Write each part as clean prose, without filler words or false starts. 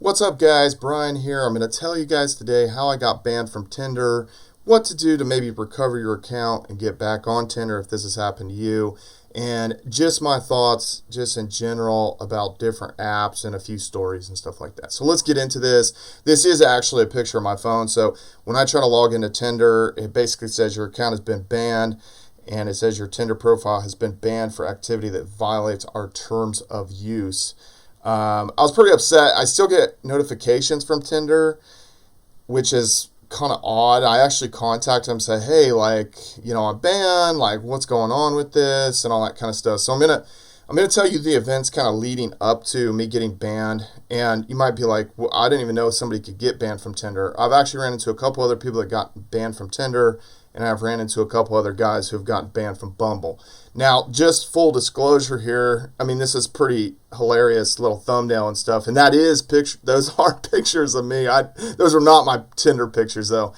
What's up, guys? Brian here. I'm going to tell you guys today how I got banned from Tinder, what to do to maybe recover your account and get back on Tinder if this has happened to you, and just my thoughts just in general about different apps and a few stories and stuff like that. So let's get into this. This is actually a picture of my phone. So when I try to log into Tinder, it basically says your account has been banned, and it says your Tinder profile has been banned for activity that violates our terms of use. I was pretty upset. I still get notifications from Tinder, which is kind of odd. I actually contact them and say, hey, I'm banned, what's going on with this and all that kind of stuff. So I'm gonna tell you the events kind of leading up to me getting banned. And you might be like, well, I didn't even know somebody could get banned from Tinder. I've actually ran into a couple other people that got banned from Tinder, and I've ran into a couple other guys who have gotten banned from Bumble. Now, just full disclosure here, this is pretty hilarious little thumbnail and stuff, and that is those are pictures of me. Those are not my Tinder pictures, though.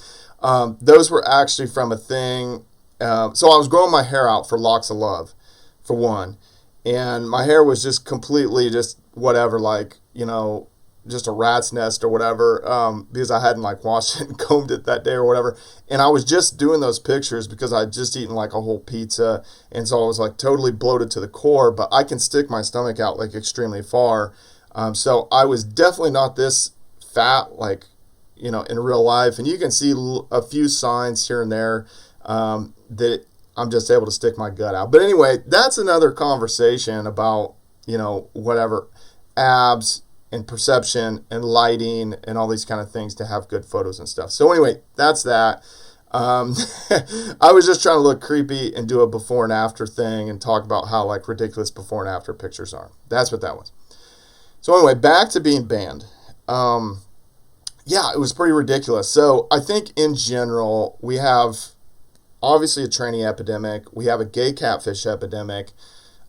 Those were actually from a thing. So I was growing my hair out for Locks of Love, for one, and my hair was just completely just whatever, just a rat's nest or whatever, because I hadn't washed it and combed it that day or whatever. And I was just doing those pictures because I'd just eaten a whole pizza, and so I was totally bloated to the core, but I can stick my stomach out extremely far. So I was definitely not this fat in real life, and you can see a few signs here and there that I'm just able to stick my gut out. But anyway, that's another conversation about whatever, abs and perception and lighting and all these kind of things to have good photos and stuff. So anyway, that's that. I was just trying to look creepy and do a before and after thing and talk about how ridiculous before and after pictures are. That's what that was. So anyway, back to being banned. It was pretty ridiculous. So I think in general, we have obviously a tranny epidemic. We have a gay catfish epidemic,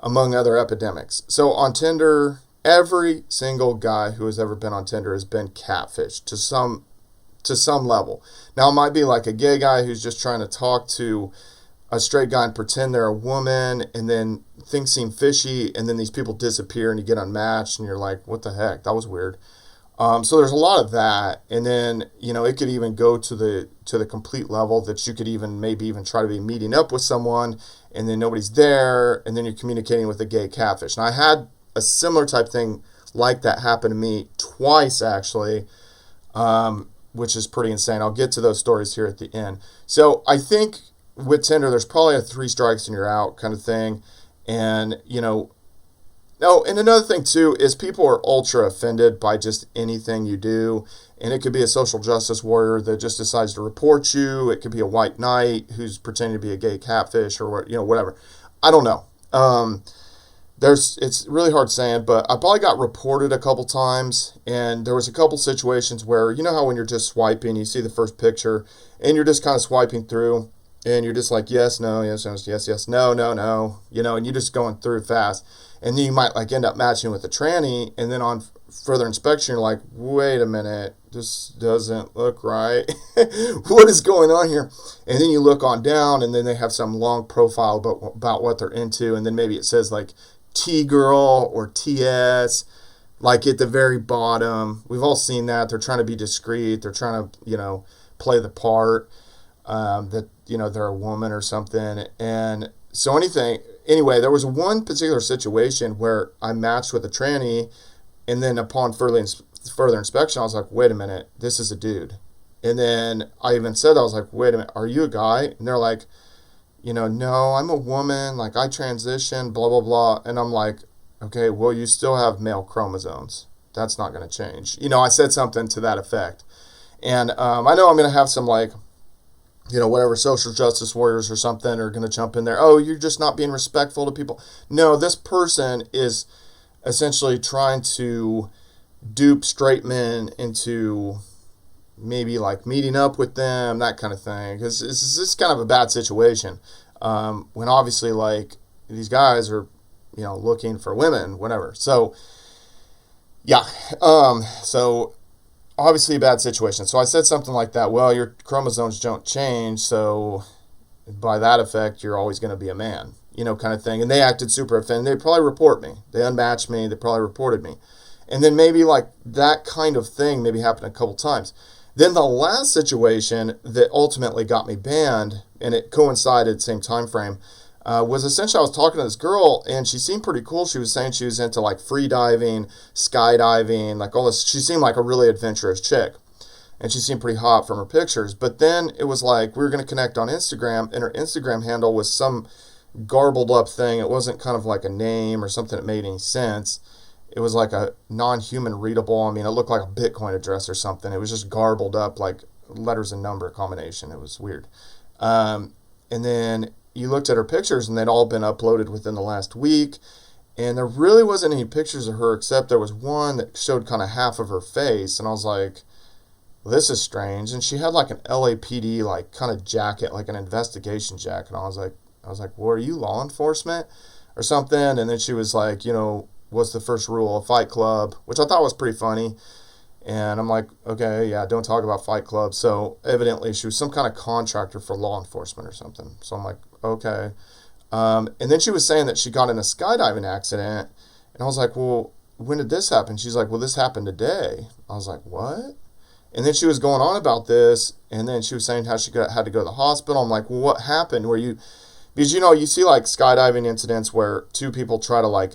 among other epidemics. So on Tinder, every single guy who has ever been on Tinder has been catfished to some level. Now, it might be a gay guy who's just trying to talk to a straight guy and pretend they're a woman, and then things seem fishy, and then these people disappear and you get unmatched, and you're like, what the heck? That was weird. So there's a lot of that, and then it could even go to the complete level that you could maybe even try to be meeting up with someone, and then nobody's there, and then you're communicating with a gay catfish. Now, I had a similar type thing like that happened to me twice, actually, which is pretty insane. I'll get to those stories here at the end. So I think with Tinder, there's probably a 3 strikes and you're out kind of thing. And, and another thing, too, is people are ultra offended by just anything you do. And it could be a social justice warrior that just decides to report you. It could be a white knight who's pretending to be a gay catfish or, whatever. I don't know. It's really hard saying, but I probably got reported a couple times, and there was a couple situations where, how when you're just swiping, you see the first picture, and you're just kind of swiping through, and you're just yes, no, yes, yes, yes, no, no, no, and you're just going through fast, and then you might end up matching with a tranny, and then on further inspection, you're like, wait a minute, this doesn't look right. What is going on here? And then you look on down, and then they have some long profile about what they're into, and then maybe it says T-girl or TS, at the very bottom. We've all seen that. They're trying to be discreet. They're trying to, play the part that, they're a woman or something. And so anyway, there was one particular situation where I matched with a tranny, and then upon further inspection, I was like, wait a minute, this is a dude. And then I even said, I was like, wait a minute, are you a guy? And they're like, no, I'm a woman, I transitioned, blah, blah, blah. And I'm like, okay, well, you still have male chromosomes. That's not going to change. I said something to that effect. And I know I'm going to have some, whatever social justice warriors or something are going to jump in there. Oh, you're just not being respectful to people. No, this person is essentially trying to dupe straight men into maybe meeting up with them, that kind of thing, because it's kind of a bad situation when obviously these guys are looking for women, whatever. So so obviously a bad situation. So I said something like that, well, your chromosomes don't change, so by that effect you're always going to be a man, kind of thing. And they acted super offended. They'd probably report me. They unmatched me. They probably reported me. And then maybe like that kind of thing maybe happened a couple times. Then the last situation that ultimately got me banned, and it coincided same time frame, was essentially I was talking to this girl, and she seemed pretty cool. She was saying she was into like free diving, skydiving, like all this. She seemed like a really adventurous chick, and she seemed pretty hot from her pictures. But then it was like we were going to connect on Instagram, and her Instagram handle was some garbled up thing. It wasn't kind of like a name or something that made any sense. It was like a non-human readable. I mean, it looked like a Bitcoin address or something. It was just garbled up like letters and number combination. It was weird. And then you looked at her pictures, and they'd all been uploaded within the last week. And there really wasn't any pictures of her, except there was one that showed kind of half of her face. And I was like, well, this is strange. And she had like an LAPD like kind of jacket, like an investigation jacket. And I was like, well, are you law enforcement or something? And then she was like, what's the first rule of Fight Club, which I thought was pretty funny. And I'm like, okay, yeah, don't talk about Fight Club. So evidently she was some kind of contractor for law enforcement or something. So I'm like, okay. And then she was saying that she got in a skydiving accident. And I was like, well, when did this happen? She's like, well, this happened today. I was like, what? And then she was going on about this. And then she was saying how she had to go to the hospital. I'm like, well, what happened? Because, you see like skydiving incidents where two people try to like,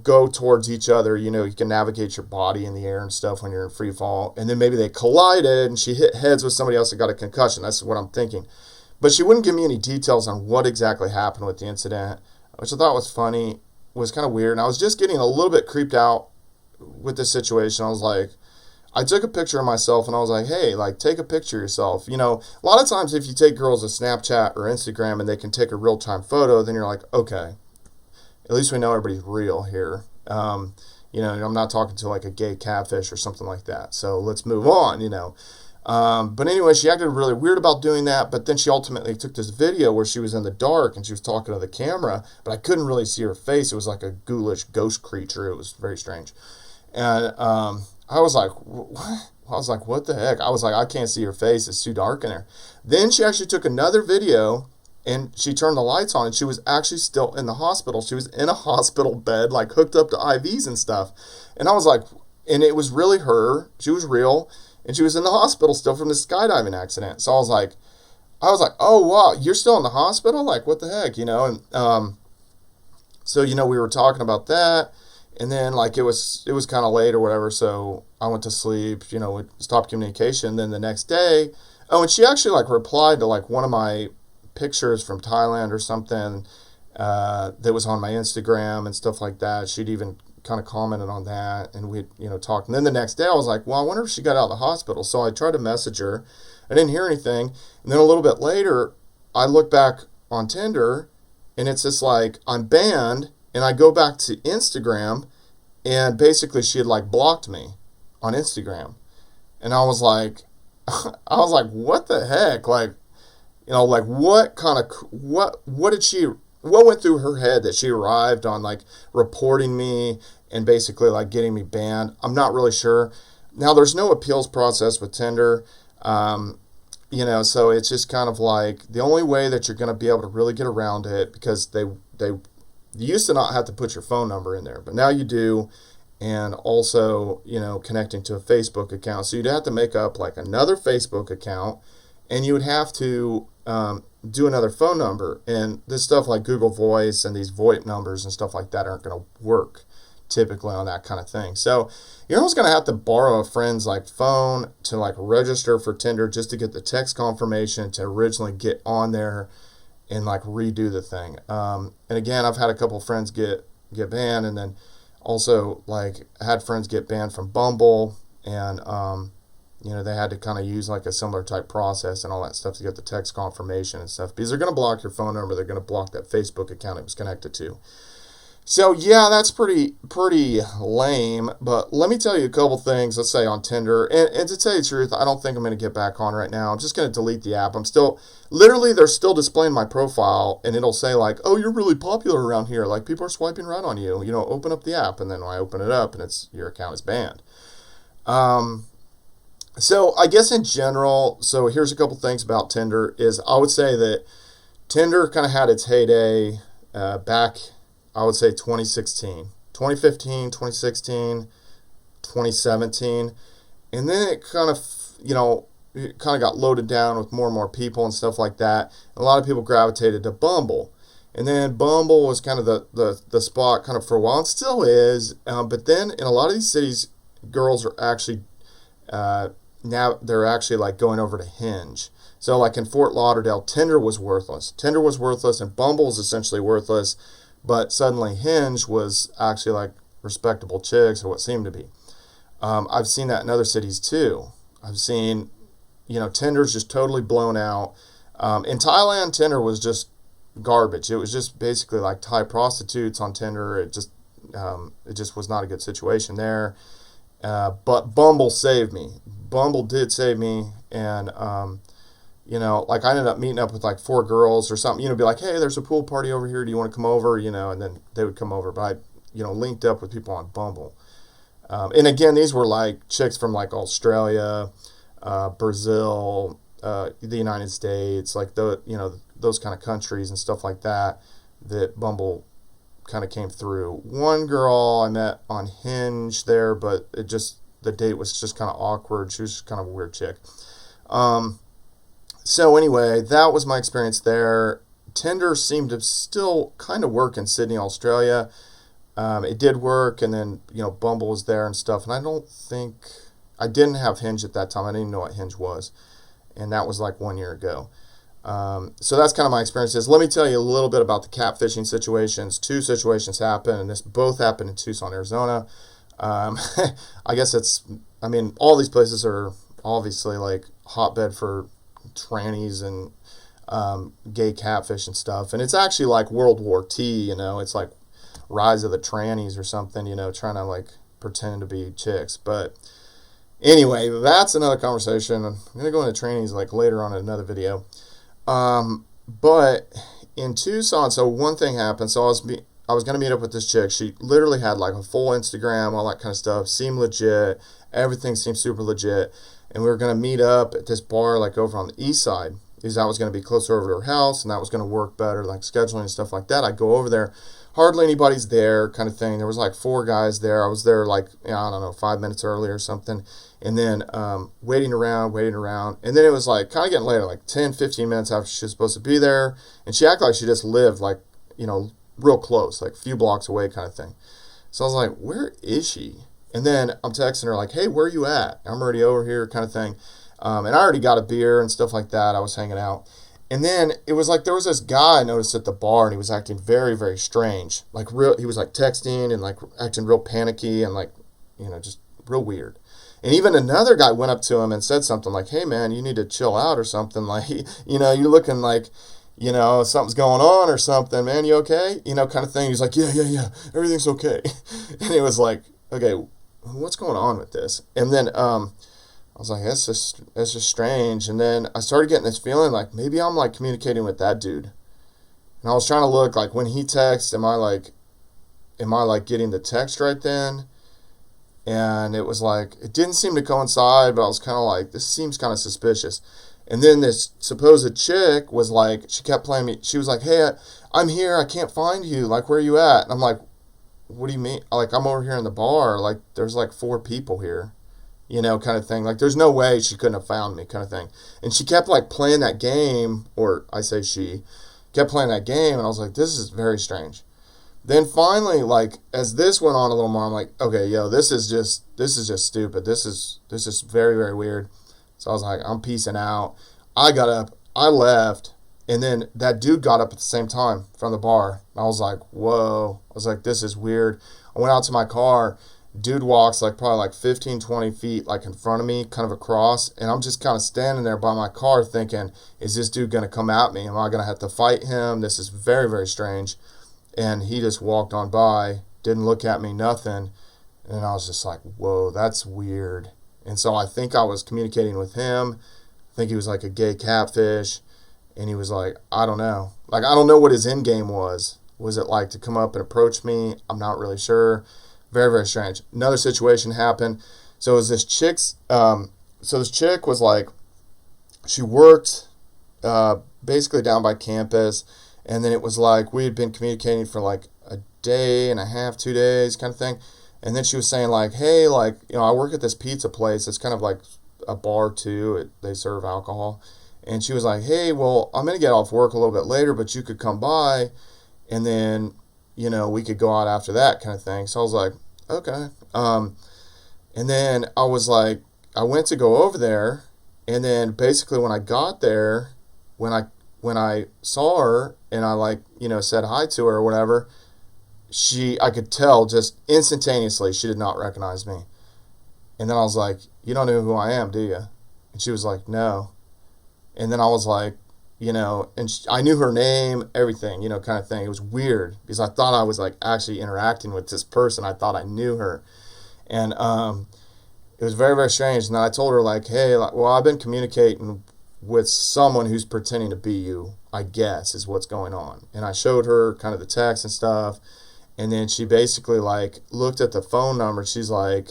go towards each other. You can navigate your body in the air and stuff when you're in free fall. And then maybe they collided and she hit heads with somebody else that got a concussion. That's what I'm thinking. But she wouldn't give me any details on what exactly happened with the incident, which I thought was funny, was kind of weird. And I was just getting a little bit creeped out with the situation. I was like, I took a picture of myself and I was like, hey, like, take a picture of yourself. A lot of times if you take girls to Snapchat or Instagram and they can take a real-time photo, then you're like, okay, at least we know everybody's real here. I'm not talking to like a gay catfish or something like that. So let's move on, But anyway, she acted really weird about doing that. But then she ultimately took this video where she was in the dark and she was talking to the camera, but I couldn't really see her face. It was like a ghoulish ghost creature. It was very strange. And I was like, what? I was like, what the heck? I was like, I can't see her face. It's too dark in there. Then she actually took another video and she turned the lights on and she was actually still in the hospital. She was in a hospital bed, like hooked up to IVs and stuff. And I was like, and it was really her. She was real. And she was in the hospital still from the skydiving accident. So I was like, oh, wow, you're still in the hospital? Like, what the heck, And so, we were talking about that. And then, like, it was kind of late or whatever, so I went to sleep, we stopped communication. Then the next day, and she actually, like, replied to, like, one of my pictures from Thailand or something that was on my Instagram and stuff like that. She'd even kind of commented on that, and we, talked. And then the next day, I was like, well, I wonder if she got out of the hospital. So I tried to message her. I didn't hear anything. And then a little bit later, I look back on Tinder, and it's just like, I'm banned. And I go back to Instagram, and basically she had like blocked me on Instagram. And I was like, what the heck? Like, like what went through her head that she arrived on like reporting me and basically like getting me banned? I'm not really sure. Now there's no appeals process with Tinder. So it's just kind of like the only way that you're going to be able to really get around it, because they you used to not have to put your phone number in there, but now you do. And also, connecting to a Facebook account. So you'd have to make up like another Facebook account, and you would have to do another phone number. And this stuff like Google Voice and these VoIP numbers and stuff like that aren't going to work typically on that kind of thing. So you're almost going to have to borrow a friend's like phone to like register for Tinder just to get the text confirmation to originally get on there and like redo the thing. And again, I've had a couple of friends get banned, and then also like I had friends get banned from Bumble, and they had to kind of use like a similar type process and all that stuff to get the text confirmation and stuff, because they're going to block your phone number. They're going to block that Facebook account it was connected to. So yeah, that's pretty lame. But let me tell you a couple things, let's say on Tinder. And to tell you the truth, I don't think I'm going to get back on right now. I'm just going to delete the app. They're still displaying my profile, and it'll say like, oh, you're really popular around here. Like, people are swiping right on you. Open up the app. And then when I open it up, and your account is banned. So I guess in general, so here's a couple things about Tinder is I would say that Tinder kind of had its heyday back, I would say 2016, 2015, 2016. 2017. And then it kind of, it kind of got loaded down with more and more people and stuff like that. A lot of people gravitated to Bumble. And then Bumble was kind of the spot kind of for a while, and still is. But then in a lot of these cities, girls are actually, now they're actually like going over to Hinge. So like in Fort Lauderdale, Tinder was worthless. Tinder was worthless and Bumble was essentially worthless. But suddenly Hinge was actually like respectable chicks, or what seemed to be. I've seen that in other cities too. I've seen, Tinder's just totally blown out. In Thailand, Tinder was just garbage. It was just basically like Thai prostitutes on Tinder. It just was not a good situation there. But Bumble saved me. Bumble did save me, and like I ended up meeting up with like 4 girls or something. Be like, hey, there's a pool party over here. Do you want to come over? And then they would come over. But I, linked up with people on Bumble. And again, these were like chicks from like Australia, Brazil, the United States, like those kind of countries and stuff like that Bumble kind of came through. One girl I met on Hinge there, but the date was just kind of awkward. She was just kind of a weird chick. So anyway, that was my experience there. Tinder seemed to still kind of work in Sydney, Australia. It did work, and then, Bumble was there and stuff, and I didn't have Hinge at that time. I didn't even know what Hinge was, and that was like 1 year ago. So that's kind of my experiences. Let me tell you a little bit about the catfishing situations. 2 situations happened, and this both happened in Tucson, Arizona. I guess all these places are obviously like hotbed for trannies and gay catfish and stuff, and it's actually like World War T, it's like Rise of the Trannies or something, trying to like pretend to be chicks. But anyway, that's another conversation. I'm going to go into trannies like later on in another video. But in Tucson, so one thing happened. So I was going to meet up with this chick. She literally had like a full Instagram, all that kind of stuff. Seemed legit. Everything seemed super legit. And we were going to meet up at this bar like over on the east side, because I was going to be closer over to her house, and that was going to work better, like scheduling and stuff like that. I'd go over there. Hardly anybody's there, kind of thing. There was like 4 guys there. I was there like, I don't know, 5 minutes early or something. And then waiting around. And then it was like kind of getting later, like 10, 15 minutes after she was supposed to be there. And she acted like she just lived like, real close, like a few blocks away kind of thing. So I was like, where is she? And then I'm texting her like, hey, where are you at? I'm already over here kind of thing. And I already got a beer and stuff like that. I was hanging out. And then it was like there was this guy I noticed at the bar, and he was acting very, very strange. Like he was like texting and like acting real panicky and like, just real weird. And even another guy went up to him and said something like, hey man, you need to chill out or something. Like, you're looking like, something's going on or something, man, you okay? Kind of thing. He's like, yeah, everything's okay. And it was like, okay, what's going on with this? And then, I was like, that's just strange. And then I started getting this feeling like maybe I'm like communicating with that dude. And I was trying to look like when he texts, am I like getting the text right then? And it was like, it didn't seem to coincide, but I was kind of like, this seems kind of suspicious. And then this supposed chick was like, she kept playing me. She was like, hey, I'm here. I can't find you. Like, where are you at? And I'm like, what do you mean? Like, I'm over here in the bar. Like, there's like 4 people here. Kind of thing. Like, there's no way she couldn't have found me, kind of thing. And she kept, like, playing that game, or I say she, kept playing that game, and I was like, this is very strange. Then finally, like, as this went on a little more, I'm like, okay, this is just stupid. This is very, very weird. So I was like, I'm peacing out. I got up, I left, and then that dude got up at the same time from the bar. I was like, whoa. I was like, this is weird. I went out to my car. Dude walks like probably like 15, 20 feet like in front of me, kind of across, and I'm just kind of standing there by my car thinking, is this dude going to come at me? Am I going to have to fight him? This is very, very strange. And he just walked on by, didn't look at me, nothing. And I was just like, whoa, that's weird. And so I think I was communicating with him. I think he was like a gay catfish. And he was like, I don't know. Like, I don't know what his end game was. Was it like to come up and approach me? I'm not really sure. Very, very strange. Another situation happened. So it was this chick's, so this chick was like, she worked basically down by campus, and then it was like we had been communicating for like a day and a half, 2 days kind of thing. And then she was saying like, hey, like, I work at this pizza place. It's kind of like a bar too. They serve alcohol. And she was like, hey, well, I'm going to get off work a little bit later, but you could come by and then, we could go out after that kind of thing. So I was like, okay. And then I was like, I went to go over there. And then basically when I got there, when I saw her and I like, said hi to her or whatever, I could tell just instantaneously she did not recognize me. And then I was like, you don't know who I am, do you? And she was like, no. And then I was like, I knew her name, everything, kind of thing. It was weird because I thought I was like actually interacting with this person. I thought I knew her. And it was very, very strange. And then I told her like, hey, well, I've been communicating with someone who's pretending to be you, I guess, is what's going on. And I showed her kind of the text and stuff. And then she basically like looked at the phone number. She's like,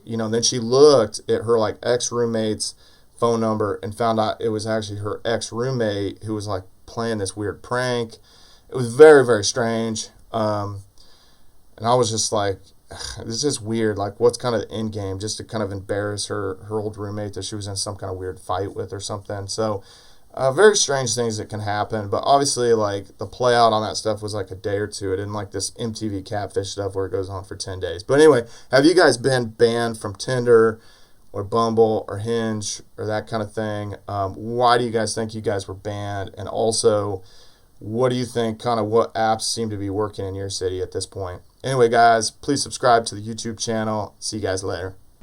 then she looked at her like ex-roommate's phone number and found out it was actually her ex-roommate who was like playing this weird prank. It was very, very strange. And I was just like, this is weird. Like, what's kind of the end game? Just to kind of embarrass her old roommate that she was in some kind of weird fight with or something. So, very strange things that can happen. But obviously, like, the play out on that stuff was like a day or two. It didn't like this MTV Catfish stuff where it goes on for 10 days. But anyway, have you guys been banned from Tinder or Bumble or Hinge or that kind of thing? Why do you guys think you guys were banned? And also, what do you think, kind of what apps seem to be working in your city at this point? Anyway, guys, please subscribe to the YouTube channel. See you guys later.